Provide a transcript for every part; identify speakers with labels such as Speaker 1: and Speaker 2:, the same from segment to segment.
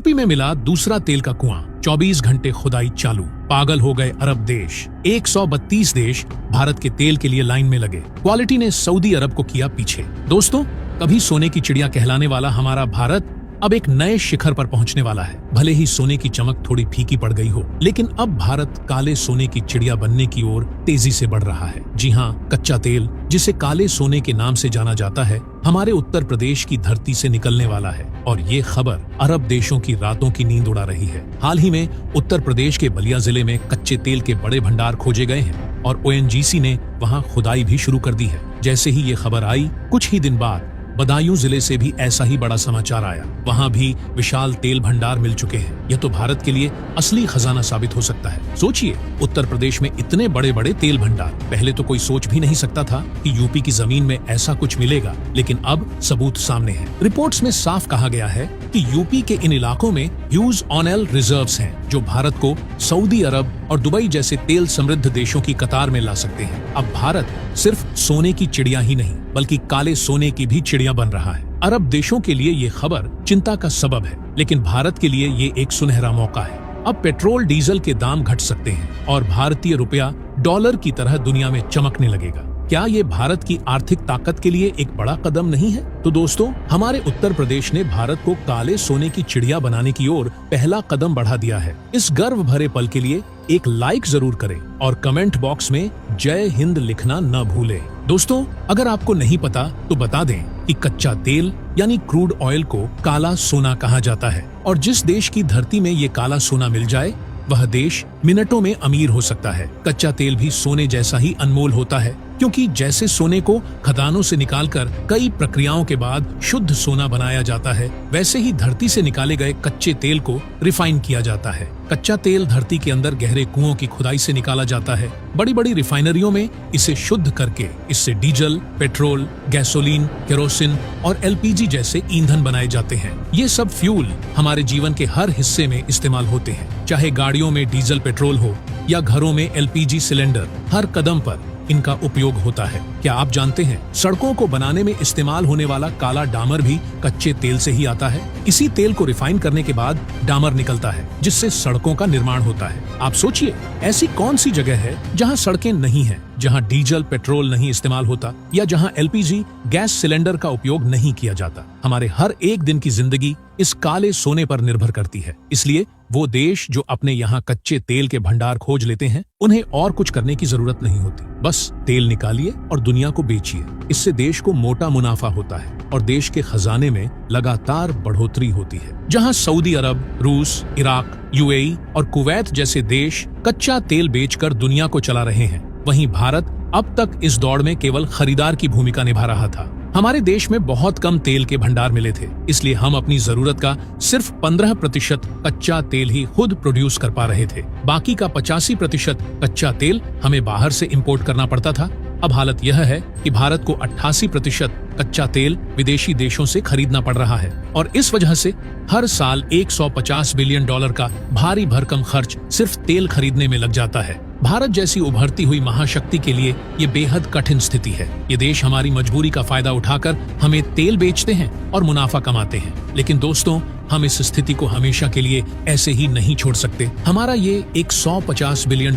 Speaker 1: UP में मिला दूसरा तेल का कुआं, 24 घंटे खुदाई चालू। पागल हो गए अरब देश। 132 देश भारत के तेल के लिए लाइन में लगे। क्वालिटी ने सऊदी अरब को किया पीछे। दोस्तों, कभी सोने की चिड़िया कहलाने वाला हमारा भारत अब एक नए शिखर पर पहुंचने वाला है। भले ही सोने की चमक थोड़ी फीकी पड़ गई हो, लेकिन अब भारत काले सोने की चिड़िया बनने की ओर तेजी से बढ़ रहा है। जी हाँ, कच्चा तेल, जिसे काले सोने के नाम से जाना जाता है, हमारे उत्तर प्रदेश की धरती से निकलने वाला है और ये खबर अरब देशों की रातों की नींद उड़ा रही है। हाल ही में उत्तर प्रदेश के बलिया जिले में कच्चे तेल के बड़े भंडार खोजे गए हैं और ONGC ने वहां खुदाई भी शुरू कर दी है। जैसे ही ये खबर आई, कुछ ही दिन बाद बदायूं जिले से भी ऐसा ही बड़ा समाचार आया। वहां भी विशाल तेल भंडार मिल चुके हैं। यह तो भारत के लिए असली खजाना साबित हो सकता है। सोचिए, उत्तर प्रदेश में इतने बड़े बड़े तेल भंडार। पहले तो कोई सोच भी नहीं सकता था कि यूपी की जमीन में ऐसा कुछ मिलेगा, लेकिन अब सबूत सामने है। रिपोर्ट्स में साफ कहा गया है कि यूपी के इन इलाकों में ह्यूज ऑयल रिजर्व्स हैं, जो भारत को सऊदी अरब और दुबई जैसे तेल समृद्ध देशों की कतार में ला सकते हैं। अब भारत सिर्फ सोने की चिड़िया ही नहीं, बल्कि काले सोने की भी चिड़िया बन रहा है। अरब देशों के लिए ये खबर चिंता का सबब है, लेकिन भारत के लिए ये एक सुनहरा मौका है। अब पेट्रोल डीजल के दाम घट सकते हैं और भारतीय रुपया डॉलर की तरह दुनिया में चमकने लगेगा। क्या ये भारत की आर्थिक ताकत के लिए एक बड़ा कदम नहीं है? तो दोस्तों, हमारे उत्तर प्रदेश ने भारत को काले सोने की चिड़िया बनाने की ओर पहला कदम बढ़ा दिया है। इस गर्व भरे पल के लिए एक लाइक जरूर करें और कमेंट बॉक्स में जय हिंद लिखना न भूलें। दोस्तों, अगर आपको नहीं पता तो बता दें कि कच्चा तेल यानी क्रूड ऑयल को काला सोना कहा जाता है और जिस देश की धरती में ये काला सोना मिल जाए, वह देश मिनटों में अमीर हो सकता है। कच्चा तेल भी सोने जैसा ही अनमोल होता है, क्योंकि जैसे सोने को खदानों से निकालकर कई प्रक्रियाओं के बाद शुद्ध सोना बनाया जाता है, वैसे ही धरती से निकाले गए कच्चे तेल को रिफाइन किया जाता है। कच्चा तेल धरती के अंदर गहरे कुओं की खुदाई से निकाला जाता है। बड़ी बड़ी रिफाइनरियों में इसे शुद्ध करके इससे डीजल, पेट्रोल, गैसोलीन, केरोसिन और LPG जैसे ईंधन बनाए जाते हैं। ये सब फ्यूल हमारे जीवन के हर हिस्से में इस्तेमाल होते हैं, चाहे गाड़ियों में डीजल पेट्रोल हो या घरों में LPG सिलेंडर। हर कदम पर इनका उपयोग होता है। क्या आप जानते हैं, सड़कों को बनाने में इस्तेमाल होने वाला काला डामर भी कच्चे तेल से ही आता है। इसी तेल को रिफाइन करने के बाद डामर निकलता है, जिससे सड़कों का निर्माण होता है। आप सोचिए, ऐसी कौन सी जगह है जहां सड़कें नहीं हैं, जहां डीजल पेट्रोल नहीं इस्तेमाल होता या जहां LPG गैस सिलेंडर का उपयोग नहीं किया जाता। हमारे हर एक दिन की जिंदगी इस काले सोने पर निर्भर करती है। इसलिए वो देश जो अपने यहाँ कच्चे तेल के भंडार खोज लेते हैं, उन्हें और कुछ करने की जरूरत नहीं होती। बस तेल निकालिए और दुनिया को बेचिए। इससे देश को मोटा मुनाफा होता है और देश के खजाने में लगातार बढ़ोतरी होती है। जहाँ सऊदी अरब, रूस, इराक, UAE और कुवैत जैसे देश कच्चा तेल बेचकर दुनिया को चला रहे हैं, वहीं भारत अब तक इस दौड़ में केवल खरीदार की भूमिका निभा रहा था। हमारे देश में बहुत कम तेल के भंडार मिले थे, इसलिए हम अपनी जरूरत का सिर्फ 15% कच्चा तेल ही खुद प्रोड्यूस कर पा रहे थे। बाकी का 85% कच्चा तेल हमें बाहर से इंपोर्ट करना पड़ता था। अब हालत यह है कि भारत को 88% कच्चा तेल विदेशी देशों से खरीदना पड़ रहा है और इस वजह से हर साल $150 बिलियन का भारी भरकम खर्च सिर्फ तेल खरीदने में लग जाता है। भारत जैसी उभरती हुई महाशक्ति के लिए ये बेहद कठिन स्थिति है। ये देश हमारी मजबूरी का फायदा उठाकर हमें तेल बेचते हैं और मुनाफा कमाते हैं। लेकिन दोस्तों, हम इस स्थिति को हमेशा के लिए ऐसे ही नहीं छोड़ सकते। हमारा ये $150 बिलियन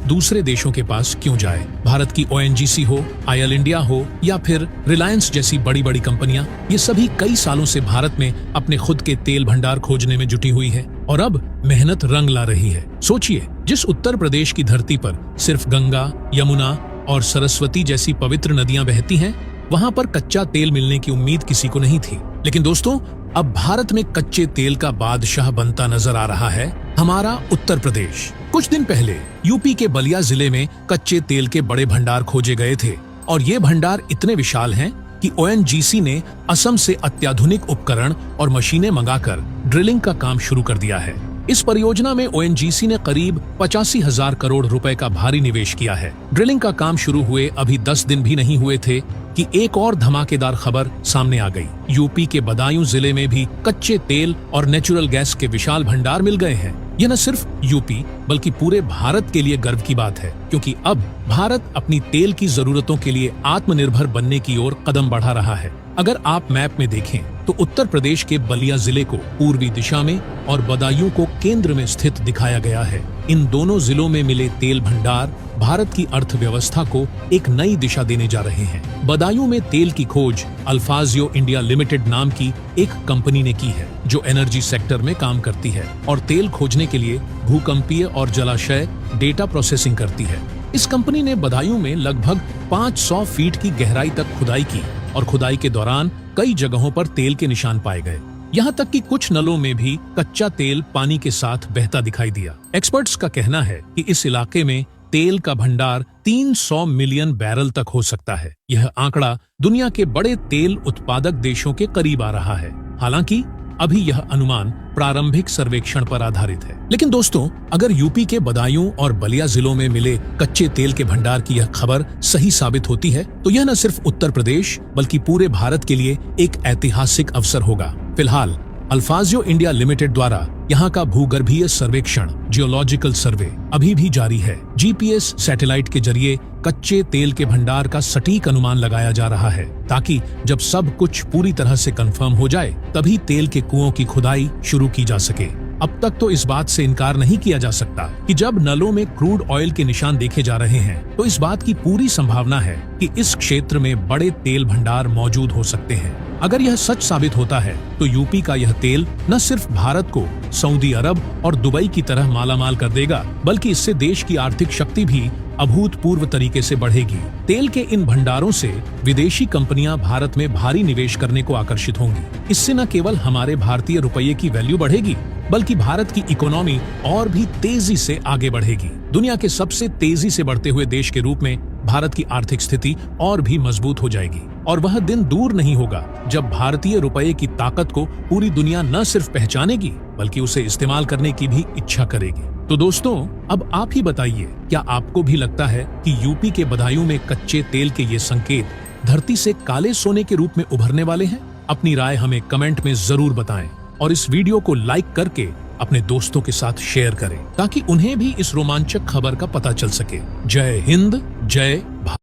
Speaker 1: दूसरे देशों के पास क्यों जाए? भारत की ONGC हो, ऑयल इंडिया हो या फिर रिलायंस जैसी बड़ी बड़ी कंपनियां, ये सभी कई सालों से भारत में अपने खुद के तेल भंडार खोजने में जुटी हुई है और अब मेहनत रंग ला रही है। सोचिए, जिस उत्तर प्रदेश की धरती पर सिर्फ गंगा, यमुना और सरस्वती जैसी पवित्र नदियां बहती हैं, वहां पर कच्चा तेल मिलने की उम्मीद किसी को नहीं थी। लेकिन दोस्तों, अब भारत में कच्चे तेल का बादशाह बनता नजर आ रहा है हमारा उत्तर प्रदेश। कुछ दिन पहले यूपी के बलिया जिले में कच्चे तेल के बड़े भंडार खोजे गए थे और ये भंडार इतने विशाल हैं कि ONGC ने असम से अत्याधुनिक उपकरण और मशीनें मंगाकर ड्रिलिंग का काम शुरू कर दिया है। इस परियोजना में ONGC ने करीब 85,000 करोड़ रुपए का भारी निवेश किया है। ड्रिलिंग का काम शुरू हुए अभी 10 दिन भी नहीं हुए थे कि एक और धमाकेदार खबर सामने आ गई। यूपी के बदायूं जिले में भी कच्चे तेल और नेचुरल गैस के विशाल भंडार मिल गए हैं। यह न सिर्फ यूपी बल्कि पूरे भारत के लिए गर्व की बात है, क्योंकि अब भारत अपनी तेल की जरूरतों के लिए आत्मनिर्भर बनने की ओर कदम बढ़ा रहा है। अगर आप मैप में देखें तो उत्तर प्रदेश के बलिया जिले को पूर्वी दिशा में और बदायूं को केंद्र में स्थित दिखाया गया है। इन दोनों जिलों में मिले तेल भंडार भारत की अर्थव्यवस्था को एक नई दिशा देने जा रहे हैं। बदायूं में तेल की खोज अल्फाजियो इंडिया लिमिटेड नाम की एक कंपनी ने की है, जो एनर्जी सेक्टर में काम करती है और तेल खोजने के लिए भूकंपीय और जलाशय डेटा प्रोसेसिंग करती है। इस कंपनी ने बदायूं में लगभग 500 फीट की गहराई तक खुदाई की और खुदाई के दौरान कई जगहों पर तेल के निशान पाए गए। यहाँ तक कि कुछ नलों में भी कच्चा तेल पानी के साथ बहता दिखाई दिया। एक्सपर्ट्स का कहना है कि इस इलाके में तेल का भंडार 300 मिलियन बैरल तक हो सकता है। यह आंकड़ा दुनिया के बड़े तेल उत्पादक देशों के करीब आ रहा है। हालांकि अभी यह अनुमान प्रारंभिक सर्वेक्षण पर आधारित है। लेकिन दोस्तों, अगर यूपी के बदायूं और बलिया जिलों में मिले कच्चे तेल के भंडार की यह खबर सही साबित होती है, तो यह न सिर्फ उत्तर प्रदेश बल्कि पूरे भारत के लिए एक ऐतिहासिक अवसर होगा। फिलहाल अल्फाजियो इंडिया लिमिटेड द्वारा यहाँ का भूगर्भीय सर्वेक्षण जियोलॉजिकल सर्वे अभी भी जारी है। जीपीएस सैटेलाइट के जरिए कच्चे तेल के भंडार का सटीक अनुमान लगाया जा रहा है, ताकि जब सब कुछ पूरी तरह से कंफर्म हो जाए तभी तेल के कुओं की खुदाई शुरू की जा सके। अब तक तो इस बात से इनकार नहीं किया जा सकता कि जब नलों में क्रूड ऑयल के निशान देखे जा रहे हैं, तो इस बात की पूरी संभावना है कि इस क्षेत्र में बड़े तेल भंडार मौजूद हो सकते हैं। अगर यह सच साबित होता है तो यूपी का यह तेल न सिर्फ भारत को सऊदी अरब और दुबई की तरह मालामाल कर देगा, बल्कि इससे देश की आर्थिक शक्ति भी अभूतपूर्व तरीके से बढ़ेगी। तेल के इन भंडारों से विदेशी कंपनियां भारत में भारी निवेश करने को आकर्षित होंगी। इससे न केवल हमारे भारतीय रुपये की वैल्यू बढ़ेगी, बल्कि भारत की इकोनॉमी और भी तेजी से आगे बढ़ेगी। दुनिया के सबसे तेजी से बढ़ते हुए देश के रूप में भारत की आर्थिक स्थिति और भी मजबूत हो जाएगी और वह दिन दूर नहीं होगा जब भारतीय रुपये की ताकत को पूरी दुनिया न सिर्फ पहचानेगी बल्कि उसे इस्तेमाल करने की भी इच्छा करेगी। तो दोस्तों, अब आप ही बताइए, क्या आपको भी लगता है कि यूपी के बदायूं में कच्चे तेल के ये संकेत धरती से काले सोने के रूप में उभरने वाले हैं? अपनी राय हमें कमेंट में जरूर बताएं और इस वीडियो को लाइक करके अपने दोस्तों के साथ शेयर करें, ताकि उन्हें भी इस रोमांचक खबर का पता चल सके। जय हिंद, जय भारत।